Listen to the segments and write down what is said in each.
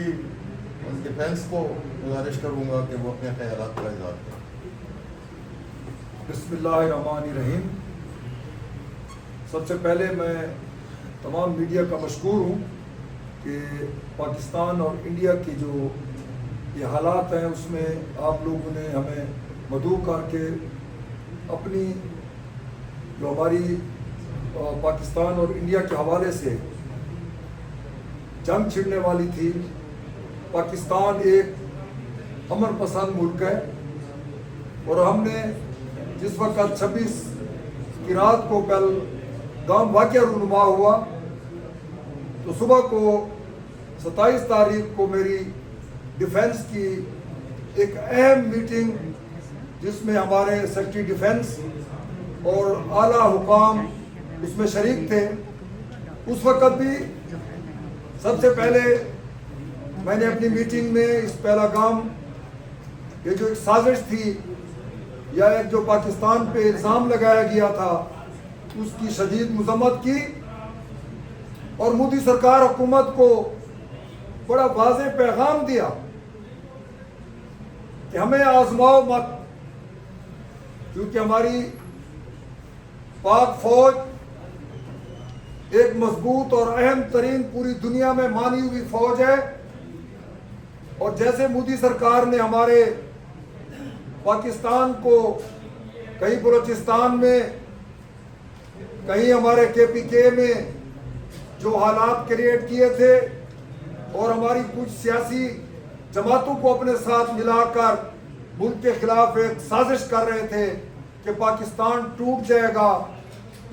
Defence को गुजारिश करूंगा कि वो अपने ख्यालात का इज़हार करें। बिस्मिल्लाहिर्रहमानिर्रहीम। सबसे पहले मैं तमाम मीडिया का मशकूर हूँ कि पाकिस्तान और इंडिया की जो ये हालात हैं उसमें आप लोगों ने हमें मदऊ करके अपनी जो हमारी पाकिस्तान और इंडिया के हवाले से जंग छिड़ने वाली थी। पाकिस्तान एक अमन पसंद मुल्क है और हमने जिस वक्त 26 की रात को कल गांव वाक़या रूनुमा हुआ तो सुबह को 27 तारीख को मेरी डिफेंस की एक अहम मीटिंग जिसमें हमारे सेक्रेटरी डिफेंस और आला हुकाम उसमें शरीक थे। उस वक़्त भी सबसे पहले मैंने अपनी मीटिंग में इस पहलगाम ये जो एक साजिश थी या एक जो पाकिस्तान पे इल्ज़ाम लगाया गया था उसकी शदीद मज़म्मत की और मोदी सरकार हुकूमत को बड़ा वाज़ेह पैगाम दिया कि हमें आजमाओ मत, क्योंकि हमारी पाक फौज एक मजबूत और अहम तरीन पूरी दुनिया में मानी हुई फौज है। और जैसे मोदी सरकार ने हमारे पाकिस्तान को कहीं बलूचिस्तान में कहीं हमारे KPK में जो हालात क्रिएट किए थे और हमारी कुछ सियासी जमातों को अपने साथ मिलाकर मुल्क के खिलाफ एक साजिश कर रहे थे कि पाकिस्तान टूट जाएगा।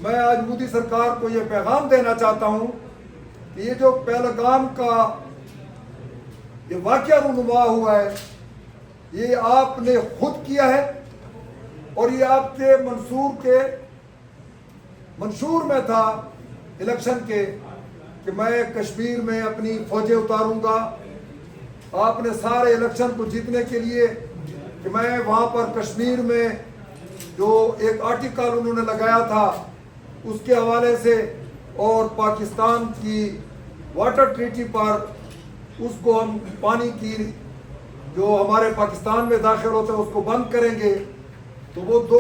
मैं आज मोदी सरकार को ये पैगाम देना चाहता हूँ कि ये जो पहलगाम का ये वाक़या रूनुमा हुआ है ये आपने खुद किया है और ये आपके मंशूर में था इलेक्शन के कि मैं कश्मीर में अपनी फौजें उतारूंगा। आपने सारे इलेक्शन को जीतने के लिए कि मैं वहाँ पर कश्मीर में जो एक आर्टिकल उन्होंने लगाया था उसके हवाले से और पाकिस्तान की वाटर ट्रीटी पर उसको हम पानी की जो हमारे पाकिस्तान में दाखिल होता है उसको बंद करेंगे। तो वो तो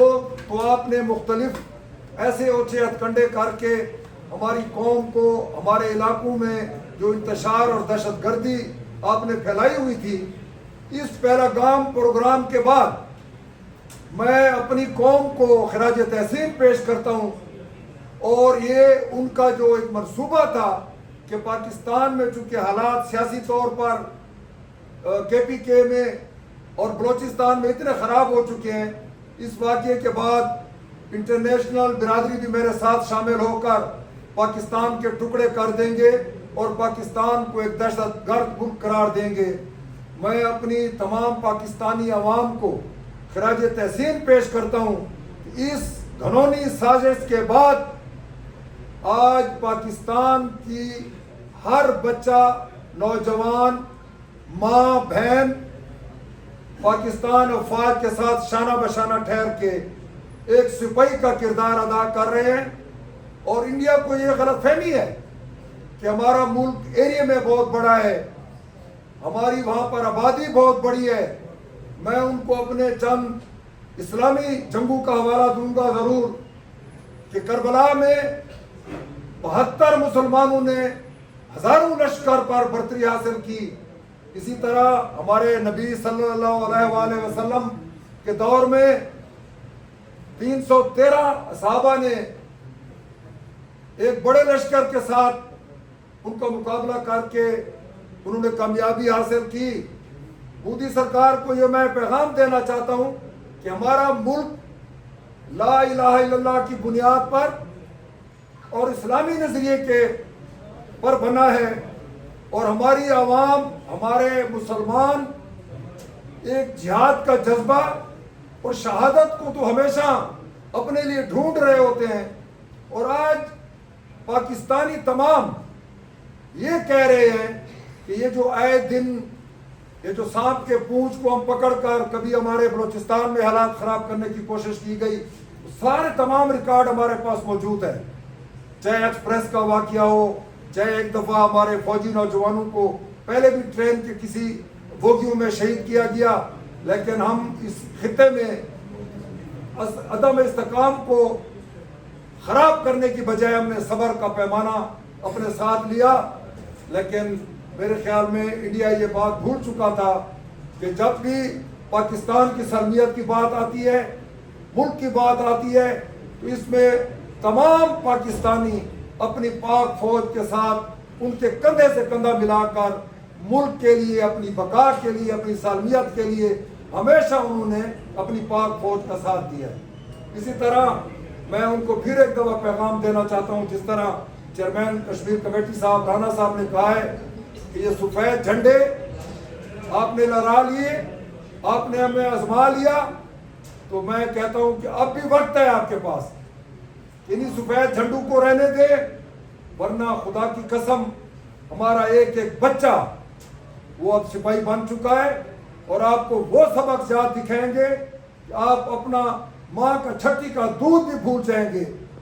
आपने मुख्तलिफ ऐसे ओछे हथकंडे करके हमारी कौम को हमारे इलाकों में जो इंतशार और दहशत गर्दी आपने फैलाई हुई थी। इस पहलगाम प्रोग्राम के बाद मैं अपनी कौम को खराज तहसीन पेश करता हूँ और ये उनका जो एक मंसूबा था कि पाकिस्तान में चूँकि हालात सियासी तौर पर KPK में और बलूचिस्तान में इतने ख़राब हो चुके हैं, इस वाक़े के बाद इंटरनेशनल बिरादरी भी मेरे साथ शामिल होकर पाकिस्तान के टुकड़े कर देंगे और पाकिस्तान को एक दहशत गर्द मुल्क करार देंगे। मैं अपनी तमाम पाकिस्तानी अवाम को खराज तहसीन पेश करता हूँ। इस घनौनी साजिश के बाद आज पाकिस्तान की हर बच्चा, नौजवान, माँ, बहन पाकिस्तान और फौज के साथ शाना बशाना ठहर के एक सिपाही का किरदार अदा कर रहे हैं। और इंडिया को ये गलतफहमी है कि हमारा मुल्क एरिया में बहुत बड़ा है, हमारी वहाँ पर आबादी बहुत बड़ी है। मैं उनको अपने चंद इस्लामी जंगों का हवाला दूंगा ज़रूर कि करबला में 72 मुसलमानों ने हज़ारों लश्कर पर बर्तरी हासिल की। इसी तरह हमारे नबी सल्लल्लाहु अलैहि वसल्लम के दौर में 313 सहाबा ने एक बड़े लश्कर के साथ उनका मुकाबला करके उन्होंने कामयाबी हासिल की। मोदी सरकार को ये मैं पैगाम देना चाहता हूँ कि हमारा मुल्क ला इलाहा इल्लल्लाह की बुनियाद पर और इस्लामी नज़रिए के पर बना है और हमारी आवाम, हमारे मुसलमान एक जिहाद का जज्बा और शहादत को तो हमेशा अपने लिए ढूंढ रहे होते हैं। और आज पाकिस्तानी तमाम ये कह रहे हैं कि ये जो आए दिन ये जो सांप के पूंछ को हम पकड़कर कभी हमारे बलूचिस्तान में हालात ख़राब करने की कोशिश की गई, सारे तमाम रिकॉर्ड हमारे पास मौजूद है। चाहे एक्सप्रेस का वाक़या हो, चाहे एक दफ़ा हमारे फौजी नौजवानों को پہلے بھی ٹرین کے کسی بوگیوں میں شہید کیا گیا، لیکن ہم اس خطے میں عدم استحکام کو خراب کرنے کی بجائے ہم نے صبر کا پیمانہ اپنے ساتھ لیا. لیکن میرے خیال میں انڈیا یہ بات بھول چکا تھا کہ جب بھی پاکستان کی سالمیت کی بات آتی ہے، ملک کی بات آتی ہے، تو اس میں تمام پاکستانی اپنی پاک فوج کے ساتھ ان کے کندھے سے کندھا ملا کر ملک کے لیے، اپنی بقا کے لیے، اپنی سالمیت کے لیے ہمیشہ انہوں نے اپنی پاک فوج کا ساتھ دیا. اسی طرح میں ان کو پھر ایک دفعہ پیغام دینا چاہتا ہوں، جس طرح چیئرمین کشمیر کمیٹی صاحب رانا صاحب نے کہا ہے کہ یہ سفید جھنڈے آپ نے لہرا لیے، آپ نے ہمیں آزما لیا، تو میں کہتا ہوں کہ اب بھی وقت ہے آپ کے پاس، انہی سفید جھنڈوں کو رہنے دے، ورنہ خدا کی قسم ہمارا ایک ایک بچہ وہ اب سپاہی بن چکا ہے، اور آپ کو وہ سبق یاد دکھائیں گے کہ آپ اپنا ماں کا چھٹی کا دودھ بھی بھول جائیں گے.